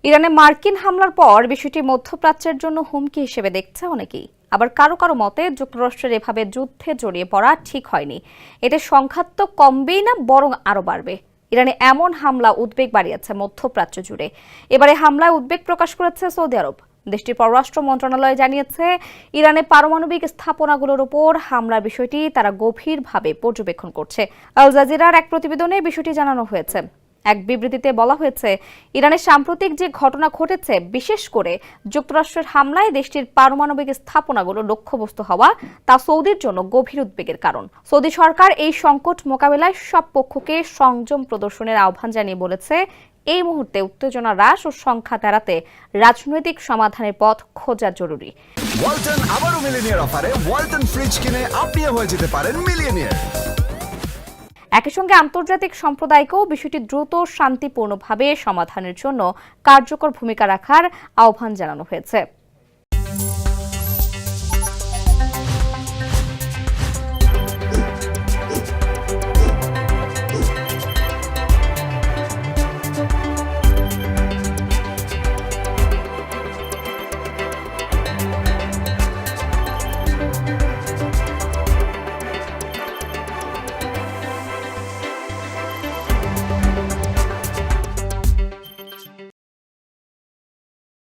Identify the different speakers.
Speaker 1: ইরানে মার্কিন হামলার পর বিষয়টি মধ্যপ্রাচ্যের জন্য হুমকি হিসেবে দেখছে অনেকেই। আবার কারো কারো মতে যুক্তরাষ্ট্রের এভাবে যুদ্ধে জড়িয়ে পড়া ঠিক হয়নি। এতে সংঘাত তো কমবেই না, বরং আরো বাড়বে। ইরানে এমন হামলা উদ্বেগ বাড়িয়েছে মধ্যপ্রাচ্য জুড়ে। এবারে হামলায় উদ্বেগ প্রকাশ করেছে সৌদি আরব। দেশটির পররাষ্ট্র মন্ত্রণালয় জানিয়েছে, ইরানে পারমাণবিক স্থাপনাগুলোর উপর হামলার বিষয়টি তারা গভীরভাবে পর্যবেক্ষণ করছে। আল জাজিরার এক প্রতিবেদনে বিষয়টি জানানো হয়েছে। এক বিবৃতিতে বলা হয়েছে, ইরানের সাম্প্রতিক যে ঘটনা ঘটেছে, বিশেষ করে যুক্তরাষ্ট্রের হামলায় দেশটির পারমাণবিক স্থাপনাগুলো লক্ষ্যবস্তু হওয়া, তা সৌদির জন্য গভীর উদ্বেগের কারণ। সৌদি সরকার এই সংকট মোকাবেলায় সব পক্ষকে সংযম প্রদর্শনের আহ্বান জানিয়ে বলেছে, এই মুহূর্তে উত্তেজনা হ্রাস ও সংখ্যা এড়াতে রাজনৈতিক সমাধানের পথ খোঁজা জরুরি।
Speaker 2: ওয়ালটন আবারও মিলিয়নিয়ার অফারে ওয়ালটন ফ্রিজ কিনে আপনিও হয়ে যেতে পারেন মিলিয়নিয়ার।
Speaker 1: একই সঙ্গে আন্তর্জাতিক সম্প্রদায়কেও বিষয়টি দ্রুত শান্তিপূর্ণভাবে সমাধানের জন্য কার্যকর ভূমিকা রাখার আহ্বান জানানো হয়েছে।